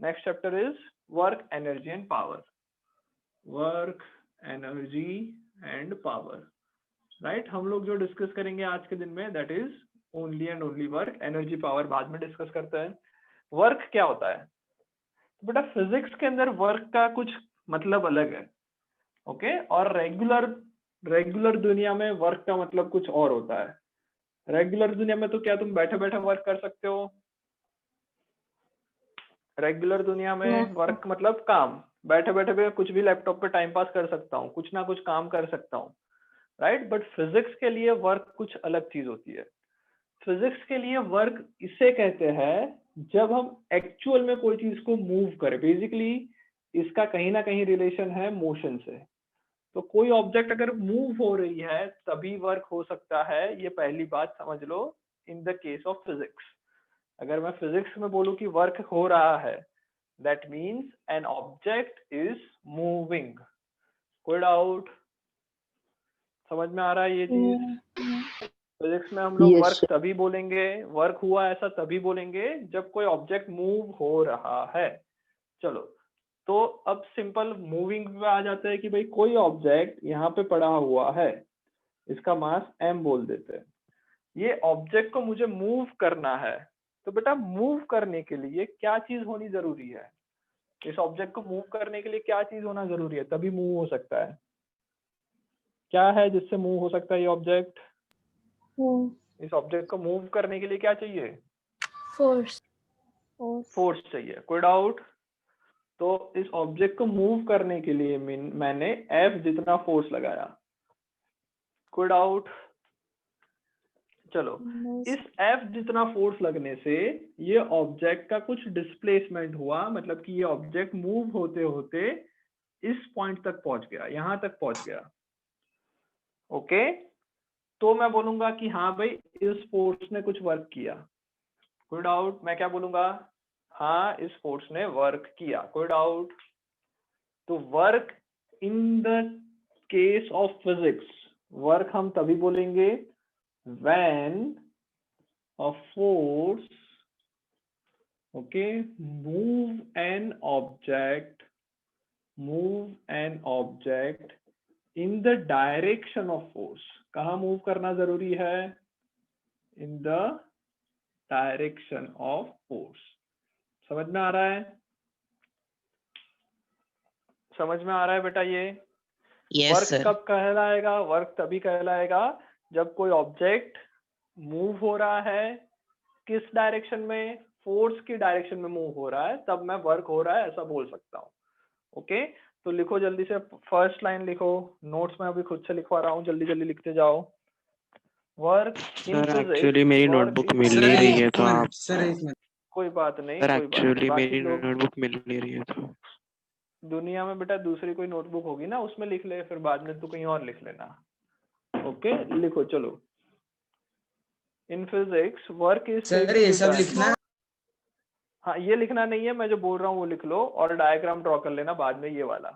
Next chapter is work, energy and power. Work, energy and power, right. हम लोग जो discuss करेंगे आज के दिन में that is only and only work. Energy power बाद में डिस्कस करते हैं। वर्क क्या होता है? तो बेटा फिजिक्स के अंदर वर्क का कुछ मतलब अलग है, ओके। और रेगुलर दुनिया में वर्क का मतलब कुछ और होता है। रेगुलर दुनिया में तो क्या तुम बैठे बैठे वर्क कर सकते हो? रेगुलर दुनिया में वर्क मतलब काम, बैठे बैठे भी कुछ भी लैपटॉप पे टाइम पास कर सकता हूँ, कुछ ना कुछ काम कर सकता हूँ, राइट। बट फिजिक्स के लिए वर्क कुछ अलग चीज होती है। फिजिक्स के लिए वर्क इसे कहते हैं जब हम एक्चुअल में कोई चीज को मूव करें। बेसिकली इसका कहीं ना कहीं रिलेशन है मोशन से। तो कोई ऑब्जेक्ट अगर मूव हो रही है तभी वर्क हो सकता है, ये पहली बात समझ लो in the case of physics. अगर मैं फिजिक्स में बोलूं कि वर्क हो रहा है, that means an object is moving. कोई डाउट? समझ में आ रहा है ये चीज? फिजिक्स में हम लोग वर्क तभी बोलेंगे, वर्क हुआ ऐसा तभी बोलेंगे जब कोई ऑब्जेक्ट मूव हो रहा है। चलो, तो अब सिंपल मूविंग में आ जाता है कि भाई कोई ऑब्जेक्ट यहाँ पे पड़ा हुआ है, इसका मास m बोल देते हैं। ये ऑब्जेक्ट को मुझे मूव करना है, तो बेटा मूव करने के लिए क्या चीज होनी जरूरी है? इस ऑब्जेक्ट को मूव करने के लिए क्या चीज होना जरूरी है तभी मूव हो सकता है? क्या है जिससे मूव हो सकता है ये ऑब्जेक्ट? इस ऑब्जेक्ट को मूव करने के लिए क्या चाहिए? फोर्स। फोर्स चाहिए। कोई डाउट? तो इस ऑब्जेक्ट को मूव करने के लिए मैंने F जितना फोर्स लगाया। कोई डाउट? चलो, इस F जितना फोर्स लगने से ये ऑब्जेक्ट का कुछ डिस्प्लेसमेंट हुआ, मतलब कि ये ऑब्जेक्ट मूव होते होते इस पॉइंट तक पहुंच गया, यहां तक पहुंच गया, ओके। तो मैं बोलूंगा कि हाँ भाई इस फोर्स ने कुछ वर्क किया। कोई डाउट? मैं क्या बोलूंगा? हाँ इस फोर्स ने वर्क किया। कोई डाउट? तो work in the case of physics, work हम तभी बोलेंगे when a force, okay, move an object in the direction of force। कहाँ मूव करना जरूरी है? in the direction of force। समझ में आ रहा है? समझ में आ रहा है बेटा ये? वर्क कब कहलाएगा? वर्क तभी कहलाएगा जब कोई ऑब्जेक्ट मूव हो रहा है, किस डायरेक्शन में? फोर्स की डायरेक्शन में मूव हो रहा है, तब मैं वर्क हो रहा है ऐसा बोल सकता हूँ, ओके। तो लिखो जल्दी से, फर्स्ट लाइन लिखो। नोट्स में अभी खुद से लिखवा रहा हूँ, जल्दी जल्दी लिखते जाओ। वर्क इन फिजिक्स, एक्चुअली मेरी नोटबुक मिल नहीं रही है, तो आप कोई बात नहीं, सर कोई बात नहीं। एक्चुअली बाकी मेरी लोग नोटबुक मिल नहीं रही है, तो दुनिया में बेटा दूसरी कोई नोटबुक होगी ना, उसमें लिख ले, फिर बाद में तू कहीं और लिख लेना, ओके। लिखो चलो। इन फिजिक्स वर्क इज सर ये सब लिखना। हाँ ये लिखना नहीं है, मैं जो बोल रहा हूँ वो लिख लो और डायग्राम ड्रॉ कर लेना बाद में ये वाला,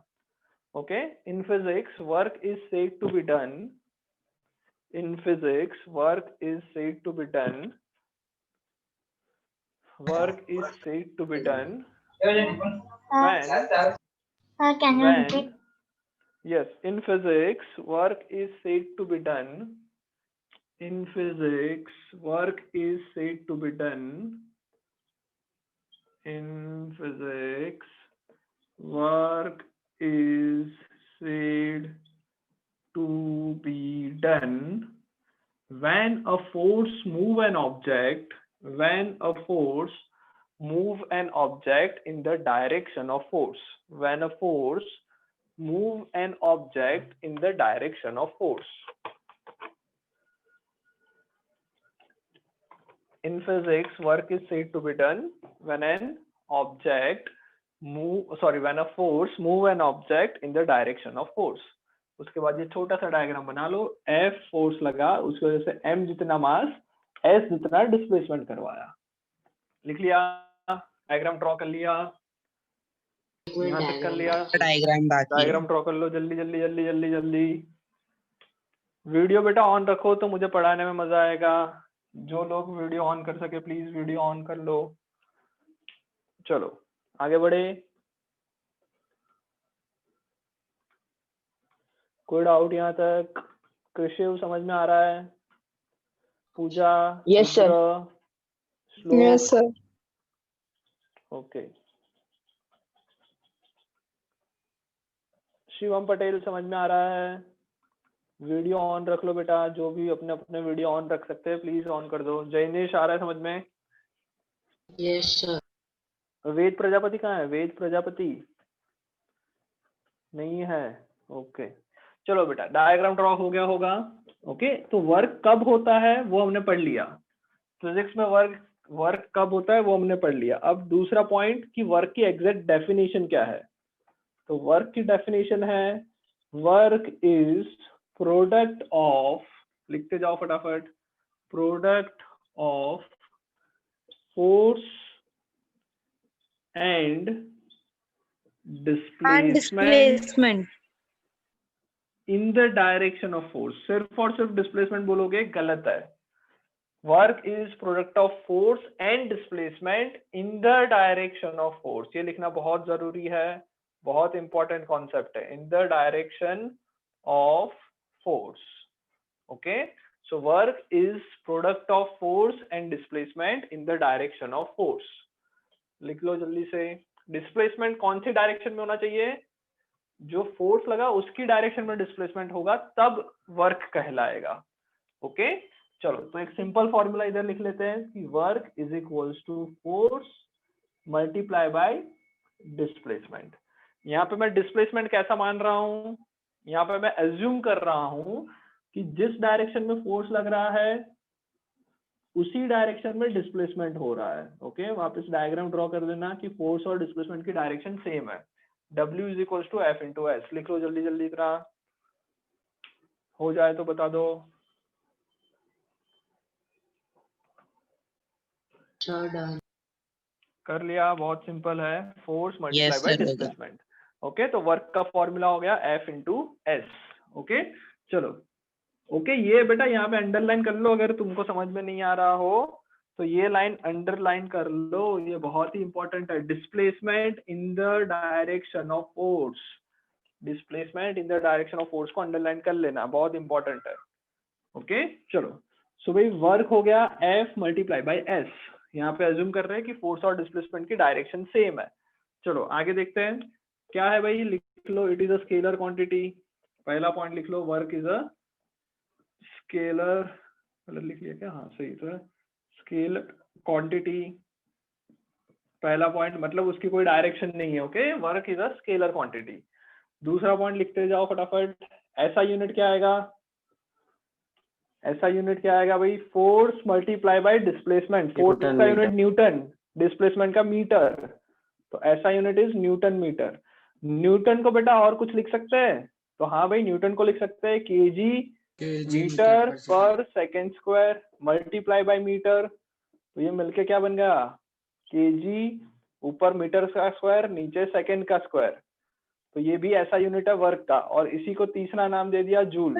okay. In physics work is said to be done, in physics work is said to be done, work is said to be done when yes, in physics work is said to be done, in physics work is said to be done, in physics work is said to be done when a force move an object, when a force move an object in the direction of force, when a force move an object in the direction of force. In physics, work is said to be done when an object when a force move an object in the direction of force. उसके बाद ये छोटा सा diagram बना लो, F force लगा, उसकी वजह से M जितना मास S जितना डिस्प्लेसमेंट करवाया। लिख लिया? डायग्राम ड्रॉ कर लिया? यहाँ तक कर लिया? डायग्राम ड्रॉ कर लो जल्दी जल्दी जल्दी जल्दी जल्दी। वीडियो बेटा ऑन रखो तो मुझे पढ़ाने में मजा आएगा। जो लोग वीडियो ऑन कर सके प्लीज वीडियो ऑन कर लो। चलो आगे बढ़े, कोई डाउट यहाँ तक? कृषि समझ में आ रहा है? पूजा, Yes, sir. रुद्र, Yes, श्लोक, sir. ओके। शिवम पटेल समझ में आ रहा है? वीडियो ऑन रख लो बेटा, जो भी अपने अपने वीडियो ऑन रख सकते हैं प्लीज ऑन कर दो। जैनेश आ रहा है समझ में? Yes, sir. वेद प्रजापति कहाँ है? वेद प्रजापति नहीं है, ओके। चलो बेटा, डायग्राम ड्रॉ हो गया होगा। ओके, तो वर्क कब होता है वो हमने पढ़ लिया। फिजिक्स में वर्क कब होता है वो हमने पढ़ लिया। अब दूसरा पॉइंट कि वर्क की एग्जैक्ट डेफिनेशन क्या है। तो वर्क की डेफिनेशन है, वर्क इज प्रोडक्ट ऑफ, लिखते जाओ फटाफट, product of force and displacement in the direction of force. सिर्फ और सिर्फ डिस्प्लेसमेंट बोलोगे गलत है। Work is product of force and displacement in the direction of force. ये लिखना बहुत जरूरी है, बहुत इंपॉर्टेंट कॉन्सेप्ट है। In the direction of force, okay. So work is product of force and displacement in the direction of force. लिख लो जल्दी से। डिस्प्लेसमेंट कौन सी डायरेक्शन में होना चाहिए? जो फोर्स लगा उसकी डायरेक्शन में डिस्प्लेसमेंट होगा तब वर्क कहलाएगा, ओके। चलो, तो एक सिंपल फॉर्मूला इधर लिख लेते हैं कि work is equals to force multiply by displacement. यहाँ पे मैं डिस्प्लेसमेंट कैसा मान रहा हूँ? यहाँ पे मैं एज्यूम कर रहा हूँ कि जिस डायरेक्शन में फोर्स लग रहा है उसी डायरेक्शन में डिस्प्लेसमेंट हो रहा है, ओके। वापस डायग्राम ड्रॉ कर देना कि फोर्स और डिस्प्लेसमेंट की डायरेक्शन सेम है। W is equals to F into S. लिख लो जल्दी जल्दी, इतना हो जाए तो बता दो। कर लिया, बहुत सिंपल है। Force multiply by displacement, okay. तो वर्क का फॉर्मूला हो गया F इंटू एस, ओके। चलो, ओके। ये बेटा यहाँ पे अंडरलाइन कर लो, अगर तुमको समझ में नहीं आ रहा हो तो ये लाइन अंडरलाइन कर लो, ये बहुत ही इंपॉर्टेंट है। Displacement in the direction of force, displacement in the direction of force को अंडरलाइन कर लेना, बहुत इंपॉर्टेंट है, ओके। चलो, सो भाई वर्क हो गया F मल्टीप्लाई बाय एस। यहाँ पे अज्यूम कर रहे हैं कि फोर्स और डिस्प्लेसमेंट की डायरेक्शन सेम है। चलो आगे देखते हैं क्या है भाई। लिख लो, it is a scalar quantity. पहला पॉइंट लिख लो, वर्क इज अ स्केलर, मतलब लिख लिया क्या? हाँ सही, तो स्केलर क्वांटिटी पहला पॉइंट, मतलब उसकी कोई डायरेक्शन नहीं है, okay. Work is a scalar quantity. दूसरा पॉइंट लिखते जाओ फटाफट। ऐसा यूनिट क्या आएगा? ऐसा यूनिट क्या आएगा भाई? Force multiply by displacement. Force का यूनिट न्यूटन, डिस्प्लेसमेंट का मीटर, तो ऐसा unit is newton metre. Newton को बेटा और कुछ लिख सकते हैं? तो हाँ भाई, न्यूटन को लिख सकते हैं kg metre per second square multiply by metre. तो ये मिलके क्या बन गया? केजी ऊपर मीटर का स्क्वायर, नीचे सेकेंड का स्क्वायर। तो ये भी ऐसा यूनिट है वर्क का। और इसी को तीसरा नाम दे दिया जूल,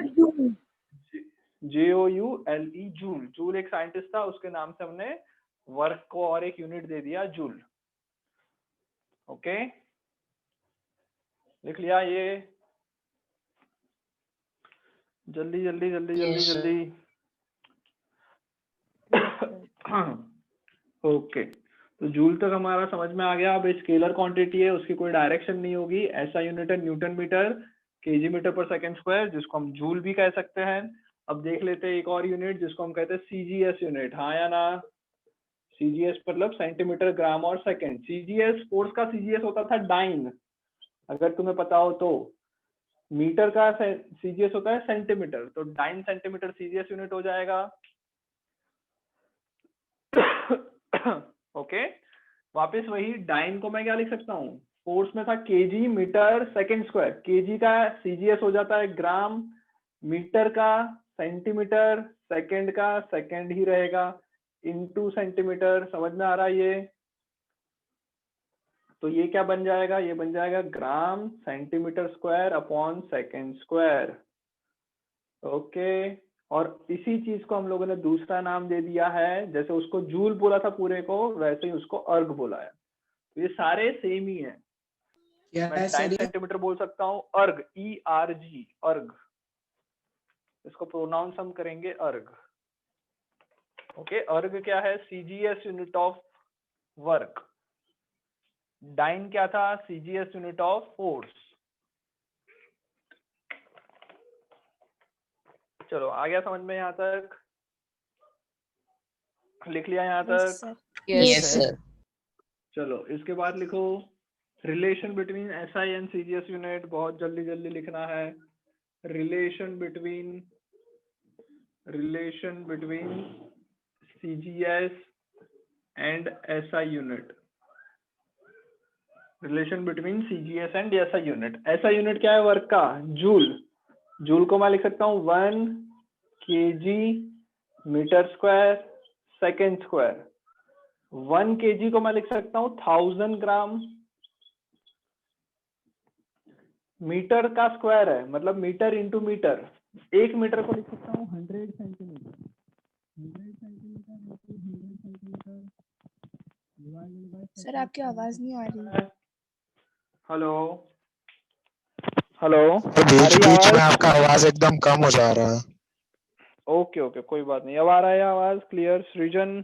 JOULE, जूल। जूल एक साइंटिस्ट था, उसके नाम से हमने वर्क को और एक यूनिट दे दिया जूल, ओके। लिख लिया ये? जल्दी जल्दी जल्दी जल्दी जल्दी। ओके, तो जूल तक हमारा समझ में आ गया। अब स्केलर क्वांटिटी है, उसकी कोई डायरेक्शन नहीं होगी। ऐसा यूनिट है न्यूटन मीटर, केजी मीटर पर सेकंड स्क्वायर, जिसको हम जूल भी कह सकते हैं। अब देख लेते हैं एक और यूनिट जिसको हम कहते हैं CGS यूनिट। हाँ या ना? CGS मतलब सेंटीमीटर ग्राम और सेकंड। CGS, फोर्स का CGS होता था डाइन, अगर तुम्हें पता हो तो। मीटर का CGS होता है सेंटीमीटर, तो डाइन सेंटीमीटर CGS यूनिट हो जाएगा, ओके। वापस वही डाइन को मैं क्या लिख सकता हूँ? फोर्स में था kg metre second square, kg का CGS हो जाता है ग्राम, मीटर का सेंटीमीटर, सेकंड का सेकंड ही रहेगा, इनटू सेंटीमीटर। समझ में आ रहा है ये? तो ये क्या बन जाएगा? ये बन जाएगा ग्राम centimetre square upon second square, okay. और इसी चीज को हम लोगों ने दूसरा नाम दे दिया है, जैसे उसको जूल बोला था पूरे को, वैसे ही उसको अर्ग बोला है। ये सारे सेम ही है। क्या मैं है टाइम सर ये? सेंटीमीटर बोल सकता हूँ, अर्ग, ERG, अर्ग, इसको प्रोनाउंस हम करेंगे अर्ग। ओके, अर्ग क्या है? CGS unit of work. Dyne क्या था? CGS unit of force. चलो आ गया समझ में यहाँ तक? लिख लिया यहाँ तक? Yes, sir. चलो इसके बाद लिखो relation between SI and CGS unit. बहुत जल्दी जल्दी लिखना है। Relation between CGS and SI unit. Relation between CGS and SI unit. SI unit क्या है? वर्क का। जूल। जूल को मैं लिख सकता हूँ 1 kg metre square second square. 1 kg को मैं लिख सकता हूँ 1000 ग्राम। मीटर का स्क्वायर है, मतलब मीटर इंटू मीटर। 1 मीटर को लिख सकता हूँ 100 सेंटीमीटर। 100 सेंटीमीटर सर आपकी आवाज नहीं आ रही। हेलो हेलो, तो बीच बीच में आपका आवाज एकदम कम हो जा रहा है। ओके ओके, कोई बात नहीं। अब आ रहा है आवाज क्लियर? सृजन,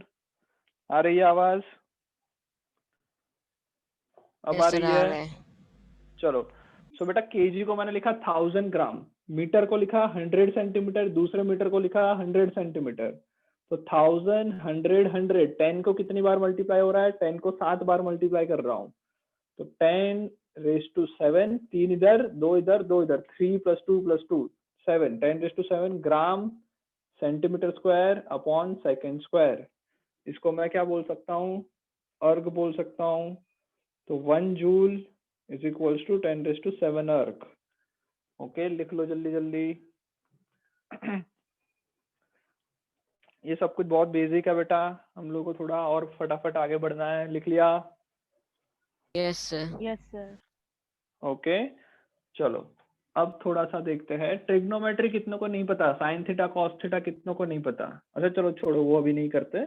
आ रही है आवाज? अब आ Yes, sir, रही आ है? रहा है। चलो, सो बेटा केजी को मैंने लिखा 1000 ग्राम, मीटर को लिखा 100 सेंटीमीटर, दूसरे मीटर को लिखा 100 सेंटीमीटर। तो 1000 100 100 10 को कितनी बार मल्टीप्लाई हो रहा है? 10 को 7 बार मल्टीप्लाई कर रहा हूँ। तो 10 रेज टू 7, 3 इधर 2 इधर 2 इधर, 3 + 2 + 2 7, 10 raise to 7 gram centimetre square upon second square. इसको मैं क्या बोल सकता हूँ? अर्ग बोल सकता हूँ। तो 1 joule is equals to 10 raise to 7 erg. Okay, लिख लो जल्दी जल्दी। ये सब कुछ बहुत बेसिक है बेटा, हम लोग को थोड़ा और फटाफट आगे बढ़ना है। लिख लिया? Yes, sir. Yes sir. Okay चलो, अब थोड़ा सा देखते हैं। ट्रिग्नोमेट्री कितनों को नहीं पता? साइन थीटा कॉस थीटा कितनों को नहीं पता? अच्छा चलो छोड़ो, वो अभी नहीं करते,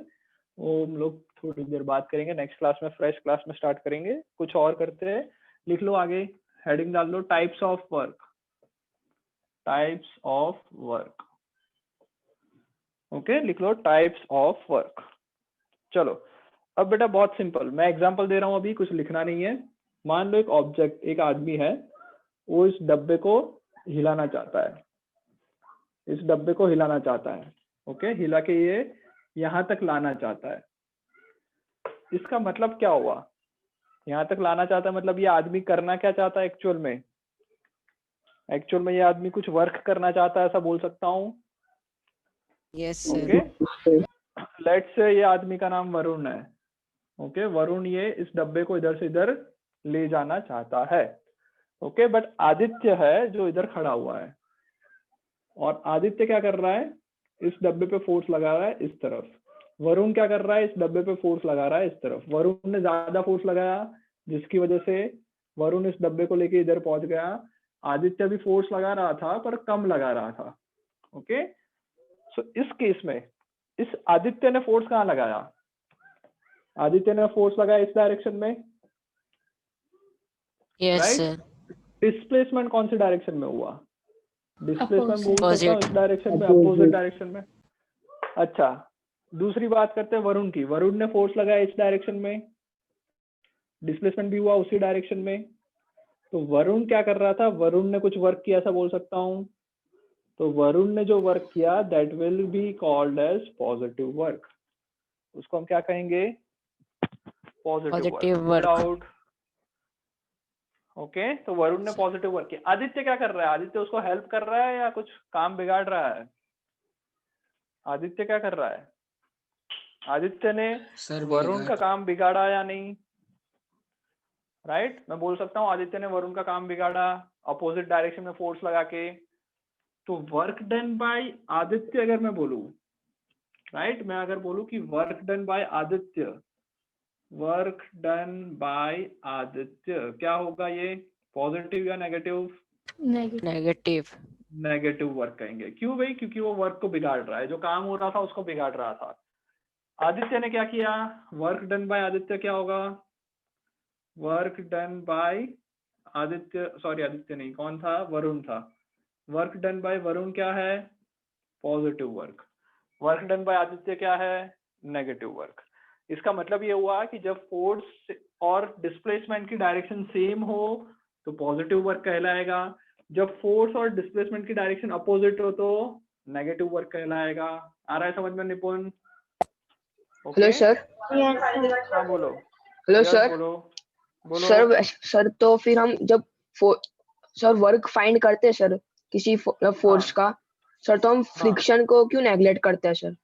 वो हम लोग थोड़ी देर बात करेंगे। नेक्स्ट क्लास में, फ्रेश क्लास में स्टार्ट करेंगे। कुछ और करते हैं। लिख लो आगे, हेडिंग डाल लो types of work. Types of work. Okay, लिख लो टाइप्स ऑफ वर्क। चलो अब बेटा बहुत सिंपल, मैं एग्जांपल दे रहा हूँ, अभी कुछ लिखना नहीं है। मान लो एक ऑब्जेक्ट, एक आदमी है, वो इस डब्बे को हिलाना चाहता है। इस डब्बे को हिलाना चाहता है। ओके, हिला के ये यहाँ तक लाना चाहता है। इसका मतलब क्या हुआ? यहाँ तक लाना चाहता है मतलब ये आदमी करना क्या चाहता है एक्चुअल में? एक्चुअल में ये आदमी कुछ वर्क करना चाहता है, ऐसा बोल सकता हूँ। Yes, sir. Okay, let's say ये आदमी का नाम वरुण है। ओके, वरुण ये इस डब्बे को इधर से इधर ले जाना चाहता है। ओके, बट आदित्य है जो इधर खड़ा हुआ है, और आदित्य क्या कर रहा है? इस डब्बे पे फोर्स लगा रहा है इस तरफ। वरुण क्या कर रहा है? इस डब्बे पे फोर्स लगा रहा है इस तरफ। वरुण ने ज्यादा फोर्स लगाया, जिसकी वजह से वरुण इस डब्बे को लेके इधर पहुंच गया। आदित्य भी फोर्स लगा रहा था पर कम लगा रहा था। ओके, सो इस केस में इस आदित्य ने फोर्स कहाँ लगाया? आदित्य ने फोर्स लगाया इस डायरेक्शन में, Yes, राइट? sir. डिस्प्लेसमेंट कौन सी डायरेक्शन में हुआ? डिस्प्लेसमेंट बोल सकता हूँ इस डायरेक्शन में, अपोजिट डायरेक्शन में। अच्छा, दूसरी बात करते हैं वरुण की। वरुण ने फोर्स लगाया इस डायरेक्शन में, डिस्प्लेसमेंट भी हुआ उसी डायरेक्शन में। तो वरुण क्या कर रहा था? वरुण ने कुछ वर्क किया, ऐसा बोल सकता हूँ। तो वरुण ने जो वर्क किया that will be called as positive work. उसको हम क्या कहेंगे? Positive work. आउट। ओके, तो वरुण ने पॉजिटिव वर्क किया। आदित्य क्या कर रहा है? आदित्य उसको हेल्प कर रहा है या कुछ काम बिगाड़ रहा है? आदित्य क्या कर रहा है? आदित्य ने वरुण का काम बिगाड़ा या नहीं? राइट, मैं बोल सकता हूँ आदित्य ने वरुण का काम बिगाड़ा अपोजिट डायरेक्शन में फोर्स लगा के। तो वर्क डन बाय आदित्य अगर मैं बोलूं, राइट, मैं अगर बोलूं कि work done bye Aditya, work done bye Aditya, क्या होगा ये? पॉजिटिव या नेगेटिव? Negative. नेगेटिव वर्क कहेंगे। क्यों भाई? क्योंकि वो वर्क को बिगाड़ रहा है, जो काम हो रहा था उसको बिगाड़ रहा था। आदित्य ने क्या किया? वर्क डन बाय आदित्य क्या होगा? Work done bye Aditya, sorry Aditya नहीं, कौन था, वरुण था। वर्क डन बाय वरुण क्या है, positive work. Work done bye Aditya क्या है, नेगेटिव वर्क। इसका मतलब ये हुआ कि जब फोर्स और डिस्प्लेसमेंट की डायरेक्शन सेम हो तो पॉजिटिव वर्क कहलाएगा, जब फोर्स और डिस्प्लेसमेंट की डायरेक्शन अपोजिट हो तो नेगेटिव वर्क कहलाएगा। आ रहा है समझ में निपुण? Hello sir. हाँ बोलो। Hello yes sir. बोलो बोलो। सर तो फिर हम जब सर वर्क फाइंड करते हैं सर किसी फोर्स का, सर तो हम फ्रिक्शन को क्यों नेगलेक्ट करते हैं सर?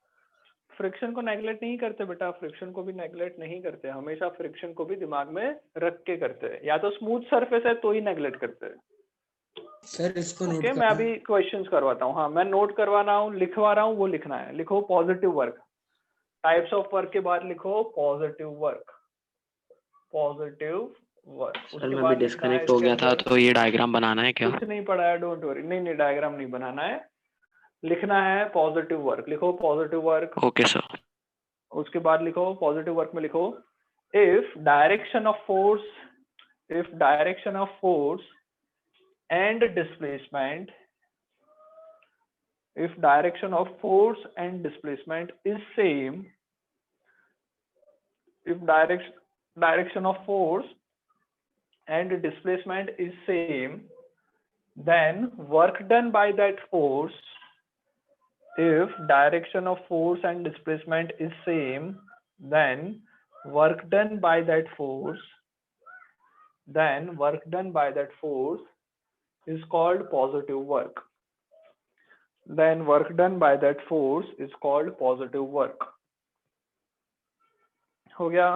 फ्रिक्शन को नेगलेक्ट नहीं करते बेटा, फ्रिक्शन को भी नेगलेक्ट नहीं करते, हमेशा फ्रिक्शन को भी दिमाग में रख के करते हैं। या तो स्मूथ सरफेस है तो ही नेगलेक्ट करते हैं। सर इसको नोट ओके, मैं अभी क्वेश्चंस करवाता हूँ। हाँ मैं नोट करवा रहा हूँ, लिखवा रहा हूँ, वो लिखना है। लिखो positive work, types of work के बाद लिखो positive work, positive work. Sir उसके मैं भी बाद लिखना है डिस्कनेक्ट हो इसके गया था, अंदर तो ये डायग्राम बनाना है क्या? कुछ नहीं पढ़ा है, डोंट वरी। नहीं नहीं डायग्राम नहीं बनाना है, लिखना है पॉजिटिव वर्क। लिखो पॉजिटिव वर्क। Okay sir. उसके बाद लिखो पॉजिटिव वर्क में लिखो if direction of force, if direction of force and displacement, if direction of force and displacement is same, if direction of force and displacement is same, then work done by that force, if direction of force and displacement is same, then work done by that force, then work done by that force is called positive work. Then work done by that force is called positive work. हो गया?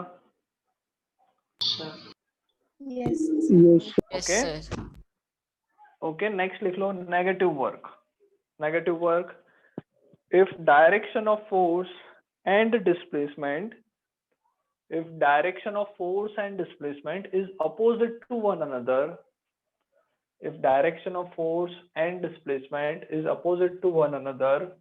Yes. Yes, Okay. sir. Okay, next लिख लो negative work. Negative work, if direction of force and displacement, if direction of force and displacement is opposite to one another, if direction of force and displacement is opposite to one another,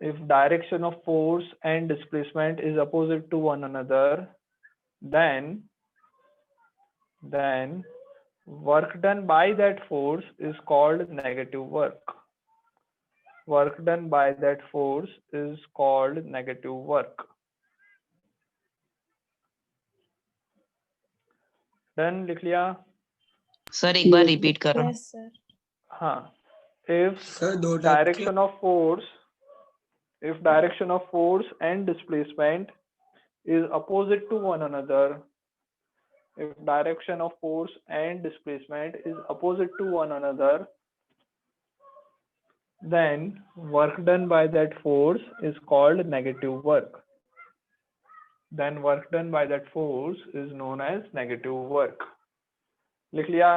if direction of force and displacement is opposite to one another, then work done by that force is called negative work. Work done by that force is called negative work. Done, लिख लिया? Sir एक बार repeat करो। Yes, sir. हाँ, if sir दो direction of force, if direction of force and displacement is opposite to one another, if direction of force and displacement is opposite to one another, then work done by that force is called negative work. Then work done by that force is known as negative work. लिख लिया?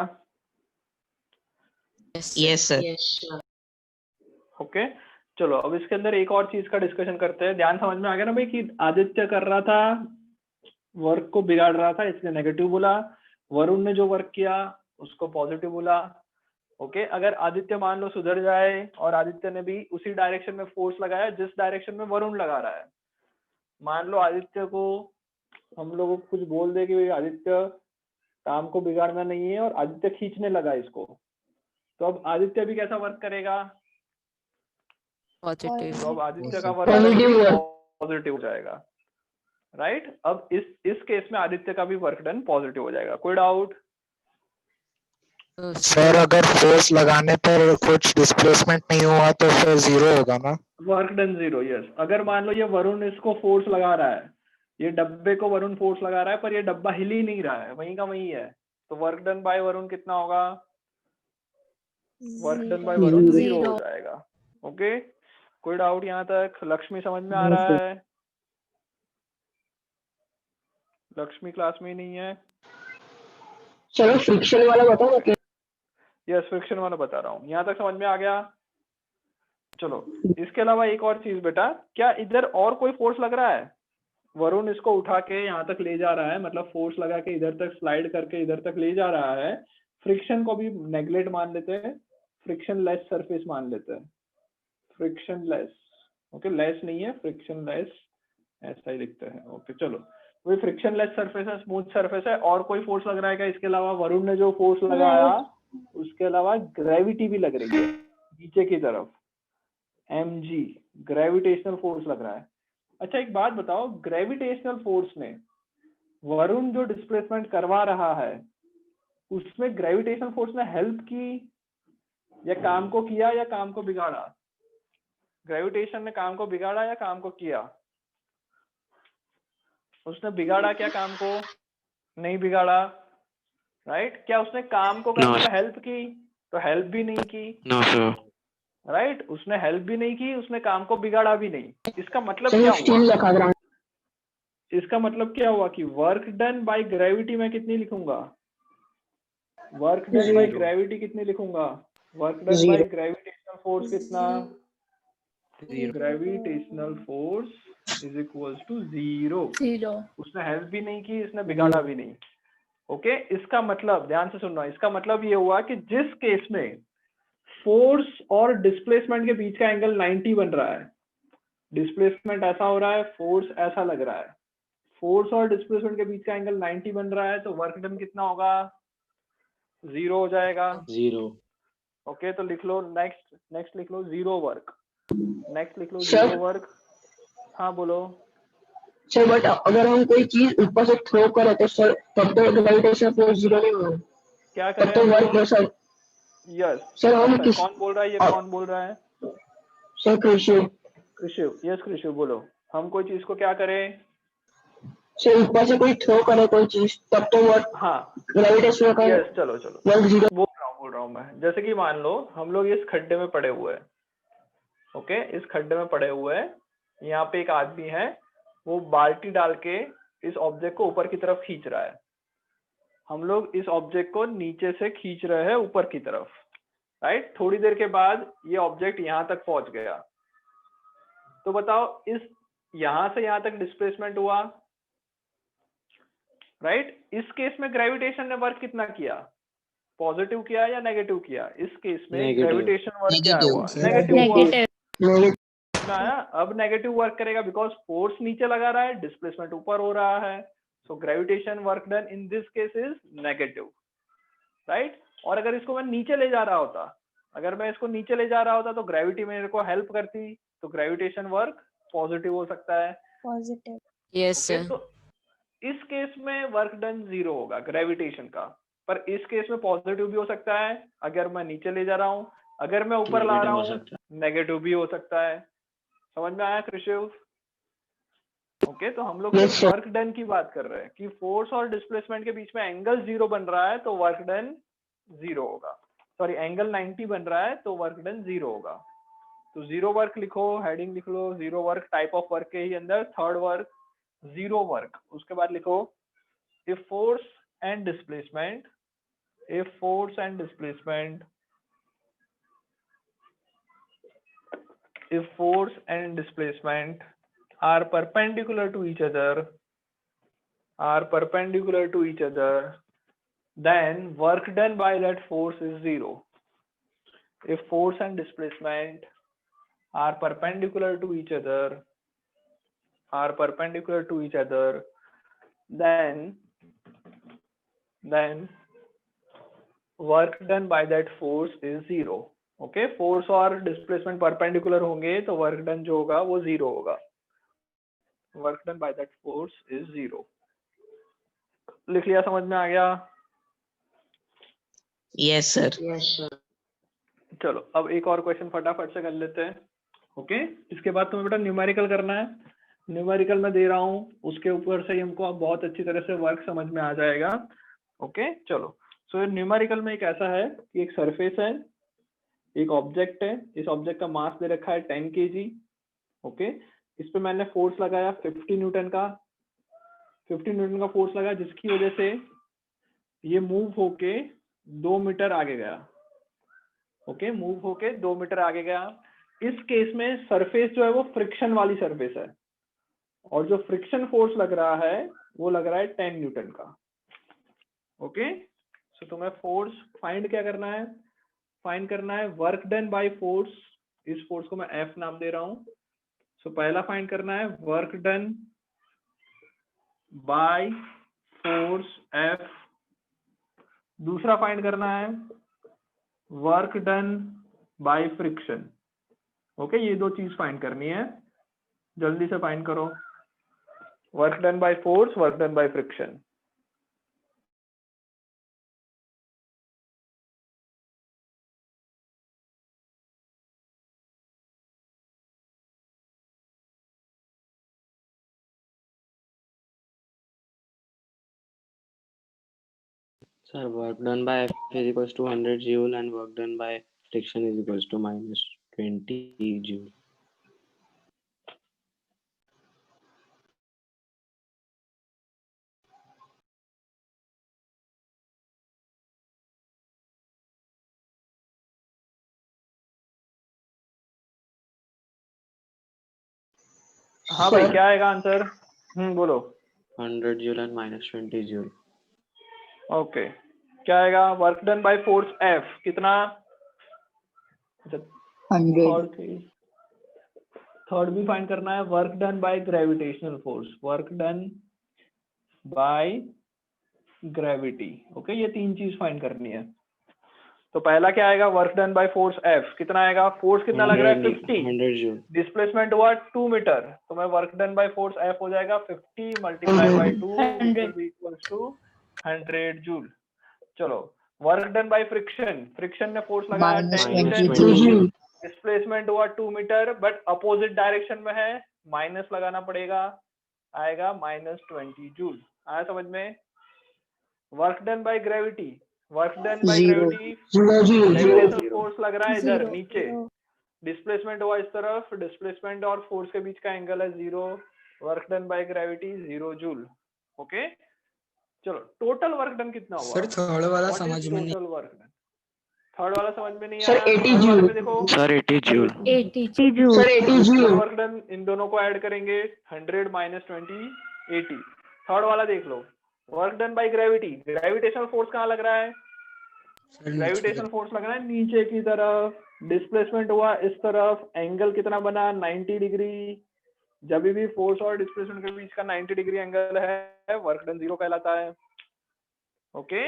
Yes sir. Okay, चलो अब इसके अंदर एक और चीज का डिस्कशन करते हैं। ध्यान समझ में आ गया ना भाई कि आदित्य कर रहा था वर्क को बिगाड़ रहा था इसलिए नेगेटिव बोला, वरुण ने जो वर्क किया उसको पॉजिटिव बोला। ओके, अगर आदित्य मान लो सुधर जाए और आदित्य ने भी उसी डायरेक्शन में फोर्स लगाया जिस डायरेक्शन में वरुण लगा रहा है, मान लो आदित्य को हम लोग कुछ बोल दे कि भाई आदित्य काम को बिगाड़ना नहीं है और आदित्य खींचने लगा इसको, तो अब आदित्य भी कैसा वर्क करेगा? Positive. तो अब आदित्य का वर्क पॉजिटिव हो जाएगा, राइट? अब इस केस में आदित्य का भी वर्क डन पॉजिटिव हो जाएगा। कोई डाउट? सर अगर फोर्स लगाने पर कुछ डिस्प्लेसमेंट नहीं हुआ तो फिर जीरो होगा ना? Work done zero, yes. अगर मान लो ये वरुण इसको फोर्स लगा रहा है, ये डब्बे को वरुण फोर्स लगा रहा है पर ये डब्बा हिल ही नहीं रहा है, वहीं का वहीं है, तो वर्क डन बाय वरुण कितना होगा? Work done bye Varun zero हो जाएगा। ओके, कोई डाउट यहाँ तक? लक्ष्मी समझ में आ रहा है? लक्ष्मी क्लास में ही नहीं है? चलो फ्रिक्शन वाला बताओ। यस, फ्रिक्शन वाला बता रहा हूँ। यहाँ तक समझ में आ गया? चलो, इसके अलावा एक और चीज बेटा, क्या इधर और कोई फोर्स लग रहा है? वरुण इसको उठा के यहाँ तक ले जा रहा है, मतलब फोर्स लगा के इधर तक स्लाइड करके इधर तक ले जा रहा है। फ्रिक्शन को भी नेगलेक्ट मान लेते हैं, फ्रिक्शन लेस सरफेस मान लेते हैं, फ्रिक्शन लेस। ओके, लेस नहीं है, फ्रिक्शन लेस ऐसा ही लिखते हैं। ओके चलो, वही फ्रिक्शनलेस सरफेस है, स्मूथ सरफेस है। और कोई फोर्स लग रहा है क्या इसके अलावा? वरुण ने जो फोर्स लगाया उसके अलावा ग्रेविटी भी लग रही है नीचे की तरफ, mg ग्रेविटेशनल फोर्स लग रहा है। अच्छा एक बात बताओ, ग्रेविटेशनल फोर्स ने वरुण जो डिस्प्लेसमेंट करवा रहा है उसमें ग्रेविटेशनल फोर्स ने हेल्प की या काम को किया या काम को बिगाड़ा? ग्रेविटेशन ने काम को बिगाड़ा या काम को किया? उसने बिगाड़ा क्या काम को? नहीं बिगाड़ा, राइट? क्या उसने काम को करने में हेल्प की? तो हेल्प भी नहीं की, नो सर। राइट? उसने हेल्प भी नहीं की, उसने काम को बिगाड़ा भी नहीं। इसका मतलब सर क्या वो स्टील हुआ? रखा ग्राउंड। इसका मतलब क्या हुआ कि वर्क डन बाय ग्रेविटी मैं कितनी लिखूंगा? वर्क डन बाय ग्रेविटी कितनी लिखूंगा? Work done by gravitational force कितना? Gravitational force is equals to 0। उसने हेल्प भी नहीं की, इसने बिगाड़ा भी नहीं। ओके, इसका मतलब ध्यान से सुनना, इसका मतलब ये हुआ कि जिस केस में फोर्स और डिस्प्लेसमेंट के बीच का एंगल 90 बन रहा है, डिस्प्लेसमेंट ऐसा हो रहा है, फोर्स ऐसा लग रहा है, फोर्स और डिस्प्लेसमेंट के बीच का एंगल 90 बन रहा है, तो वर्क डन कितना होगा? 0 हो जाएगा। 0। ओके, तो लिख लो नेक्स्ट लिख लो 0 वर्क। नेक्स्ट लिख लो Sir. 0 वर्क। हाँ बोलो। सर बट अगर हम कोई चीज ऊपर से थ्रो करें तो सर तब तो ग्रेविटेशनल फोर्स 0 नहीं होगा। क्या तब करें तो हम वर्क लोग? सर। यस। सर हम अच्छा, किस कौन बोल रहा है? ये कौन बोल रहा है? सर कृषि। कृषि। यस कृषि बोलो। हम कोई चीज को क्या करें? सर ऊपर से कोई थ्रो करे कोई चीज तब तो वर्क हाँ ग्रेविटेशनल का यस, चलो वर्क 0। बोल रहा हूँ मैं। जैसे कि मान लो हम लोग इस खड्डे में पड़े हुए हैं, ओके, इस खड्डे में पड़े हुए हैं, यहाँ पे एक आदमी है, वो बाल्टी डाल के इस ऑब्जेक्ट को ऊपर की तरफ खींच रहा है। हम लोग इस ऑब्जेक्ट को नीचे से खींच रहे हैं ऊपर की तरफ, राइट? थोड़ी देर के बाद ये ऑब्जेक्ट यहाँ तक पहुंच गया, तो बताओ इस यहाँ से यहाँ तक डिस्प्लेसमेंट हुआ, राइट? इस केस में ग्रेविटेशन ने वर्क कितना किया? पॉजिटिव किया या नेगेटिव किया? इस केस में Negative. ग्रेविटेशन वर्क क्या Negative, हुआ? sir. नेगेटिव हुआ नेगेटिव। ना। अब नेगेटिव वर्क करेगा बिकॉज फोर्स नीचे लगा रहा है, डिस्प्लेसमेंट ऊपर हो रहा है, so gravitation work done in this case is negative, right? और अगर इसको मैं नीचे ले जा रहा होता, अगर मैं इसको नीचे ले जा रहा होता तो ग्रेविटी मेरे को हेल्प करती, तो ग्रेविटेशन वर्क पॉजिटिव हो सकता है। पॉजिटिव। Yes, okay, sir. तो इस केस में वर्क डन 0 होगा ग्रेविटेशन का, पर इस केस में पॉजिटिव भी हो सकता है अगर मैं नीचे ले जा रहा हूँ, अगर मैं ऊपर ला रहा हूँ नेगेटिव भी हो सकता है। समझ में आया कृषिव? ओके, तो हम लोग Yes, sir. वर्क डन की बात कर रहे हैं कि फोर्स और डिस्प्लेसमेंट के बीच में एंगल 0 बन रहा है तो वर्क डन 0 होगा। सॉरी, एंगल 90 बन रहा है तो वर्क डन 0 होगा। तो 0 वर्क लिखो, हेडिंग लिख लो 0 वर्क, टाइप ऑफ वर्क के ही अंदर थर्ड वर्क 0 वर्क। उसके बाद लिखो if force and displacement, if force and displacement are perpendicular to each other, then work done by that force is 0. If force and displacement are perpendicular to each other, then work done by that force is 0. Okay, force और displacement perpendicular होंगे तो work done जो होगा वो 0 होगा। Work done by that force is 0। लिख लिया? समझ में आ गया? Yes, sir. चलो अब एक और क्वेश्चन फटाफट से कर लेते हैं। ओके, इसके बाद तुम्हें बेटा न्यूमेरिकल करना है। न्यूमेरिकल में दे रहा हूँ, उसके ऊपर से हमको अब बहुत अच्छी तरह से वर्क समझ में आ जाएगा। ओके चलो, सो न्यूमेरिकल में एक ऐसा है कि एक सरफेस है, एक ऑब्जेक्ट है, इस ऑब्जेक्ट का मास दे रखा है 10 kg। ओके, इस पे मैंने फोर्स लगाया 50 न्यूटन का, फोर्स लगा, जिसकी वजह से ये मूव होके 2 मीटर आगे गया। ओके, मूव होके 2 मीटर आगे गया। इस केस में सरफेस जो है वो फ्रिक्शन वाली सरफेस है, और जो फ्रिक्शन फोर्स लग रहा है वो लग रहा है 10 न्यूटन का। ओके, सो तुम्हें फोर्स फाइंड क्या करना है? फाइंड करना है वर्क डन बाय फोर्स। इस फोर्स को मैं F नाम दे रहा हूं। सो पहला फाइंड करना है work done by force F। दूसरा फाइंड करना है work done by friction. Okay, ये दो चीज फाइंड करनी है, जल्दी से फाइंड करो। Work done by force, work done by friction. Sir, work done by F is equals to 100 joule and work done by friction is equals to minus 20 joule. हाँ भाई, क्या आएगा आंसर? बोलो। 100 joule and minus 20 joule. Okay, क्या आएगा? Work done by force F कितना? Third भी find करना है। Work done by gravitational force, work done by gravity. Okay, ये तीन चीज फाइंड करनी है। तो पहला क्या आएगा? Work done by force F कितना आएगा? फोर्स कितना लग रहा है? 50। 100 joule. डिस्प्लेसमेंट हुआ 2 मीटर, तो मैं work done by force F हो जाएगा 50 multiply by 2 equals to 100 joule. चलो, work done by friction, friction ने फोर्स लगाया 10 -20 जूल। डिस्प्लेसमेंट हुआ 2 मीटर, बट अपोजिट डायरेक्शन में है, माइनस लगाना पड़ेगा, आएगा -20 जूल। आया समझ में? Work done by gravity, work done by gravity, gravitational force लग रहा है इधर नीचे, डिस्प्लेसमेंट हुआ इस तरफ, डिस्प्लेसमेंट और फोर्स के बीच का एंगल है 0, work done by gravity 0 joule. Okay, चलो टोटल वर्क डन कितना हुआ? सर थर्ड वाला समझ में नहीं। टोटल वर्क डन, थर्ड वाला समझ में नहीं सर, आया। 80 थर्ड वाले जूल। पे देखो, Sir, 80 joule. 80 joule. Sir 80 joule. Work done इन दोनों को ऐड करेंगे, 100 माइनस 20 80। थर्ड वाला देख लो, work done by gravity, gravitational force कहाँ लग रहा है? ग्रेविटेशनल फोर्स लग रहा है नीचे की तरफ, डिस्प्लेसमेंट हुआ इस तरफ, एंगल कितना बना? 90 डिग्री। जब भी फोर्स और डिस्प्लेसमेंट के बीच का 90 डिग्री एंगल है, वर्क डन 0 कहलाता है। ओके,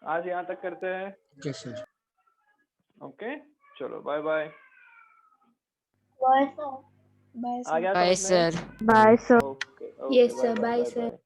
आज यहाँ तक करते हैं। Okay sir. ओके, चलो बाय बाय। बाय आ गया बाय समझ में? Sir. Bye sir. Okay, yes sir, bye sir.